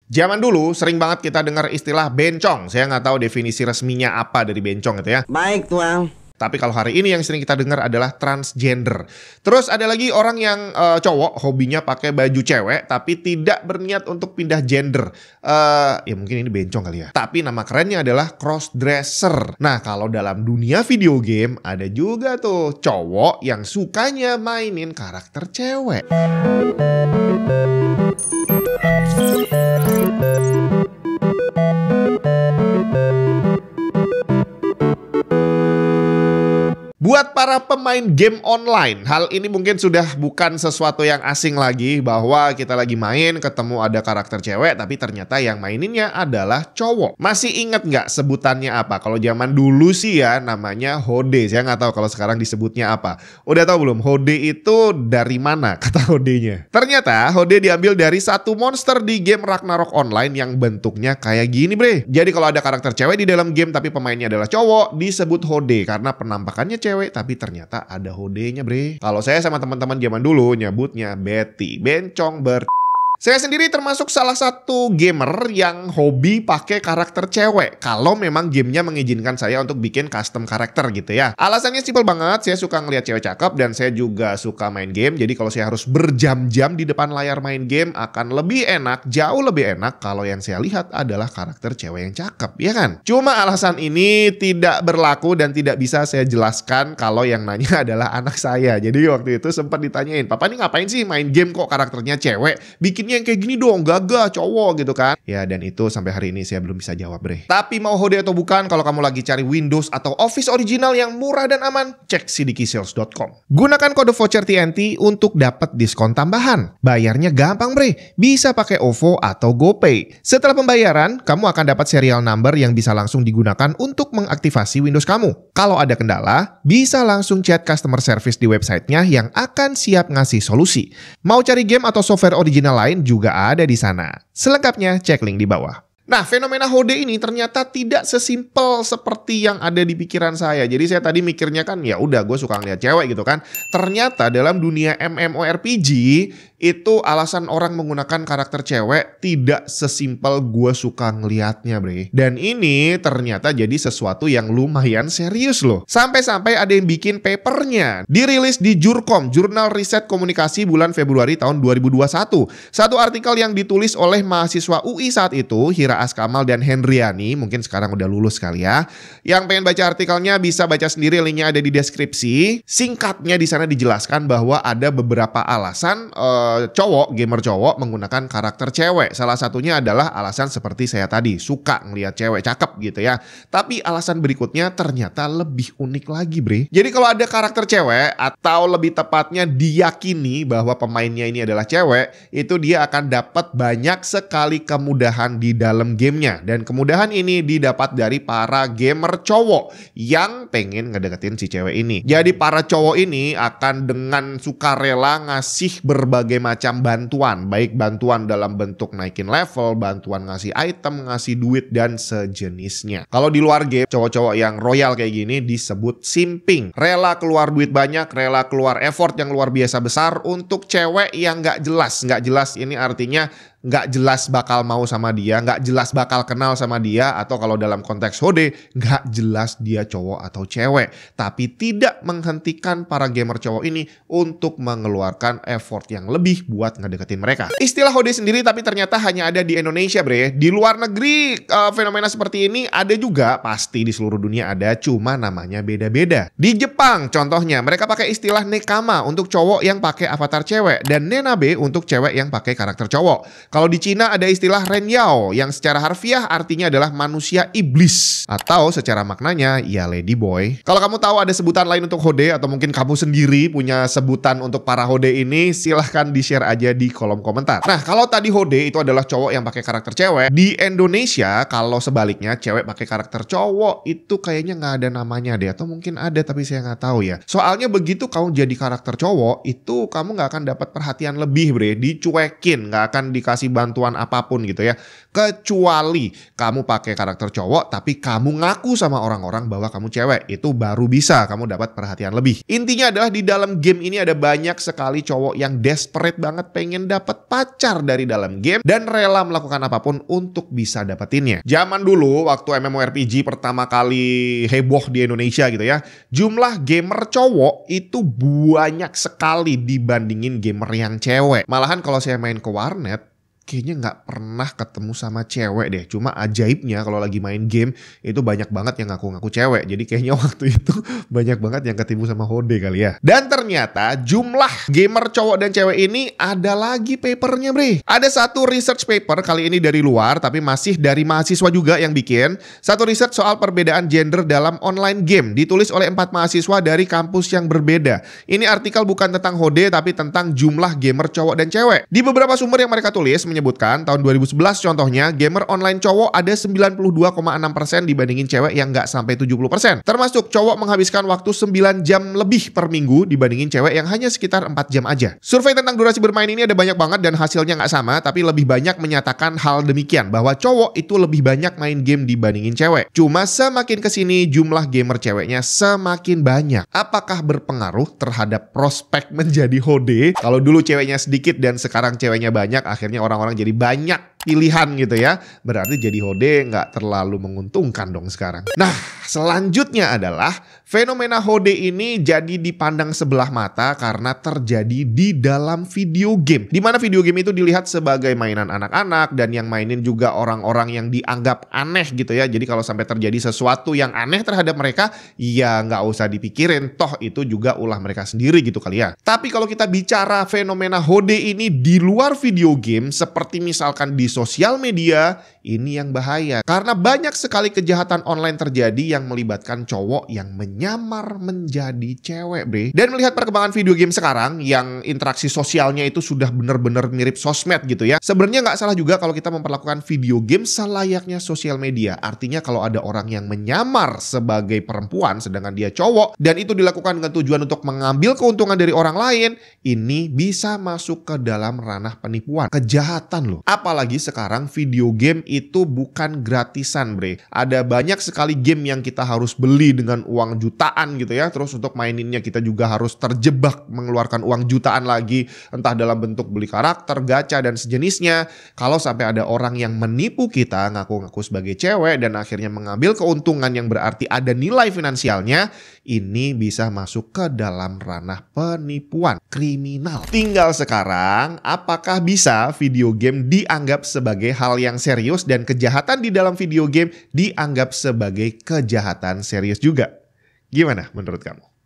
Zaman dulu sering banget kita dengar istilah bencong. Saya nggak tahu definisi resminya apa dari bencong itu ya. Baik, Tuang. Tapi kalau hari ini yang sering kita dengar adalah transgender. Terus ada lagi orang yang cowok hobinya pakai baju cewek tapi tidak berniat untuk pindah gender. Ya mungkin ini bencong kali ya. Tapi nama kerennya adalah crossdresser. Nah kalau dalam dunia video game ada juga tuh cowok yang sukanya mainin karakter cewek. Buat para pemain game online, hal ini mungkin sudah bukan sesuatu yang asing lagi bahwa kita lagi main ketemu ada karakter cewek tapi ternyata yang maininnya adalah cowok. Masih inget nggak sebutannya apa? Kalau zaman dulu sih ya namanya Hode. Saya nggak tahu kalau sekarang disebutnya apa. Udah tahu belum? Hode itu dari mana kata Hode-nya? Ternyata Hode diambil dari satu monster di game Ragnarok Online yang bentuknya kayak gini bre. Jadi kalau ada karakter cewek di dalam game tapi pemainnya adalah cowok disebut Hode karena penampakannya cewek tapi ternyata ada hodenya bre. Kalau saya sama teman-teman zaman dulu nyebutnya Betty, bencong Saya sendiri termasuk salah satu gamer yang hobi pakai karakter cewek. Kalau memang gamenya mengizinkan saya untuk bikin custom karakter gitu ya. Alasannya simpel banget, saya suka ngeliat cewek cakep dan saya juga suka main game. Jadi kalau saya harus berjam-jam di depan layar main game akan lebih enak, jauh lebih enak kalau yang saya lihat adalah karakter cewek yang cakep, ya kan? Cuma alasan ini tidak berlaku dan tidak bisa saya jelaskan kalau yang nanya adalah anak saya. Jadi waktu itu sempat ditanyain, "Papa ini ngapain sih main game kok karakternya cewek? Bikin yang kayak gini dong, gagah cowok gitu kan." Ya dan itu sampai hari ini saya belum bisa jawab bre. Tapi mau Hode atau bukan, kalau kamu lagi cari Windows atau Office original yang murah dan aman, cek cdkeySales.com. Gunakan kode voucher TNT untuk dapat diskon tambahan. Bayarnya gampang bre, bisa pakai OVO atau GoPay. Setelah pembayaran, kamu akan dapat serial number yang bisa langsung digunakan untuk mengaktifasi Windows kamu. Kalau ada kendala, bisa langsung chat customer service di websitenya yang akan siap ngasih solusi. Mau cari game atau software original lain juga ada di sana. Selengkapnya cek link di bawah. Nah, fenomena Hode ini ternyata tidak sesimpel seperti yang ada di pikiran saya. Jadi saya tadi mikirnya kan ya udah gue suka ngeliat cewek gitu kan. Ternyata dalam dunia MMORPG itu alasan orang menggunakan karakter cewek tidak sesimpel gue suka ngeliatnya bre. Dan ini ternyata jadi sesuatu yang lumayan serius loh. Sampai-sampai ada yang bikin papernya. Dirilis di Jurkom, Jurnal Riset Komunikasi bulan Februari tahun 2021. Satu artikel yang ditulis oleh mahasiswa UI saat itu, Hira Askamal dan Hendriani, mungkin sekarang udah lulus kali ya. Yang pengen baca artikelnya bisa baca sendiri, linknya ada di deskripsi. Singkatnya di sana dijelaskan bahwa ada beberapa alasan gamer cowok menggunakan karakter cewek. Salah satunya adalah alasan seperti saya tadi, suka ngelihat cewek cakep gitu ya. Tapi alasan berikutnya ternyata lebih unik lagi bre. Jadi kalau ada karakter cewek atau lebih tepatnya diyakini bahwa pemainnya ini adalah cewek, itu dia akan dapat banyak sekali kemudahan di dalam gamenya. Dan kemudahan ini didapat dari para gamer cowok yang pengen ngedeketin si cewek ini. Jadi para cowok ini akan dengan sukarela ngasih berbagai macam bantuan. Baik bantuan dalam bentuk naikin level, bantuan ngasih item, ngasih duit, dan sejenisnya. Kalau di luar game, cowok-cowok yang royal kayak gini disebut simping. Rela keluar duit banyak, rela keluar effort yang luar biasa besar untuk cewek yang gak jelas. Gak jelas ini artinya nggak jelas bakal mau sama dia, nggak jelas bakal kenal sama dia, atau kalau dalam konteks Hode, nggak jelas dia cowok atau cewek. Tapi tidak menghentikan para gamer cowok ini untuk mengeluarkan effort yang lebih buat ngedeketin mereka. Istilah Hode sendiri tapi ternyata hanya ada di Indonesia bre. Di luar negeri fenomena seperti ini ada juga, pasti di seluruh dunia ada, cuma namanya beda-beda. Di Jepang contohnya, mereka pakai istilah nekama untuk cowok yang pakai avatar cewek, dan nenabe untuk cewek yang pakai karakter cowok. Kalau di Cina ada istilah Renyao yang secara harfiah artinya adalah manusia iblis, atau secara maknanya ya lady boy. Kalau kamu tahu ada sebutan lain untuk Hode atau mungkin kamu sendiri punya sebutan untuk para Hode ini, silahkan di-share aja di kolom komentar. Nah, kalau tadi Hode itu adalah cowok yang pakai karakter cewek, di Indonesia kalau sebaliknya cewek pakai karakter cowok itu kayaknya nggak ada namanya deh, atau mungkin ada tapi saya nggak tahu ya. Soalnya begitu kamu jadi karakter cowok itu kamu nggak akan dapat perhatian lebih bre, dicuekin, nggak akan dikasih kasih bantuan apapun gitu ya. Kecuali kamu pakai karakter cowok tapi kamu ngaku sama orang-orang bahwa kamu cewek. Itu baru bisa kamu dapat perhatian lebih. Intinya adalah di dalam game ini ada banyak sekali cowok yang desperate banget pengen dapat pacar dari dalam game dan rela melakukan apapun untuk bisa dapetinnya. Zaman dulu waktu MMORPG pertama kali heboh di Indonesia gitu ya, jumlah gamer cowok itu banyak sekali dibandingin gamer yang cewek. Malahan kalau saya main ke warnet, kayaknya nggak pernah ketemu sama cewek deh. Cuma ajaibnya kalau lagi main game itu banyak banget yang ngaku-ngaku cewek. Jadi kayaknya waktu itu banyak banget yang ketemu sama Hode kali ya. Dan ternyata jumlah gamer cowok dan cewek ini ada lagi papernya bre. Ada satu research paper kali ini dari luar tapi masih dari mahasiswa juga yang bikin. Satu research soal perbedaan gender dalam online game. Ditulis oleh 4 mahasiswa dari kampus yang berbeda. Ini artikel bukan tentang Hode tapi tentang jumlah gamer cowok dan cewek. Di beberapa sumber yang mereka tulis menyebutkan tahun 2011 contohnya gamer online cowok ada 92,6% dibandingin cewek yang nggak sampai 70%. Termasuk cowok menghabiskan waktu 9 jam lebih per minggu dibandingin cewek yang hanya sekitar 4 jam aja. Survei tentang durasi bermain ini ada banyak banget dan hasilnya nggak sama, tapi lebih banyak menyatakan hal demikian bahwa cowok itu lebih banyak main game dibandingin cewek. Cuma semakin kesini jumlah gamer ceweknya semakin banyak. Apakah berpengaruh terhadap prospek menjadi Hode? Kalau dulu ceweknya sedikit dan sekarang ceweknya banyak, akhirnya orang-orang jadi banyak pilihan gitu ya. Berarti jadi Hode nggak terlalu menguntungkan dong sekarang. Nah, selanjutnya adalah fenomena Hode ini jadi dipandang sebelah mata karena terjadi di dalam video game. Dimana video game itu dilihat sebagai mainan anak-anak dan yang mainin juga orang-orang yang dianggap aneh gitu ya. Jadi kalau sampai terjadi sesuatu yang aneh terhadap mereka, ya nggak usah dipikirin. Toh itu juga ulah mereka sendiri gitu kali ya. Tapi kalau kita bicara fenomena Hode ini di luar video game, seperti misalkan di sosial media, ini yang bahaya. Karena banyak sekali kejahatan online terjadi yang melibatkan cowok yang menyamar menjadi cewek, bre. Dan melihat perkembangan video game sekarang yang interaksi sosialnya itu sudah benar-benar mirip sosmed gitu ya. Sebenarnya nggak salah juga kalau kita memperlakukan video game selayaknya sosial media. Artinya kalau ada orang yang menyamar sebagai perempuan sedangkan dia cowok dan itu dilakukan dengan tujuan untuk mengambil keuntungan dari orang lain, ini bisa masuk ke dalam ranah penipuan. Kejahatan loh. Apalagi sekarang video game itu bukan gratisan bre. Ada banyak sekali game yang kita harus beli dengan uang jutaan gitu ya. Terus untuk maininnya kita juga harus terjebak mengeluarkan uang jutaan lagi. Entah dalam bentuk beli karakter, gacha dan sejenisnya. Kalau sampai ada orang yang menipu kita ngaku-ngaku sebagai cewek dan akhirnya mengambil keuntungan yang berarti ada nilai finansialnya, ini bisa masuk ke dalam ranah penipuan, kriminal. Tinggal sekarang apakah bisa video game dianggap sebagai hal yang serius dan kejahatan di dalam video game dianggap sebagai kejahatan serius juga? Gimana menurut kamu?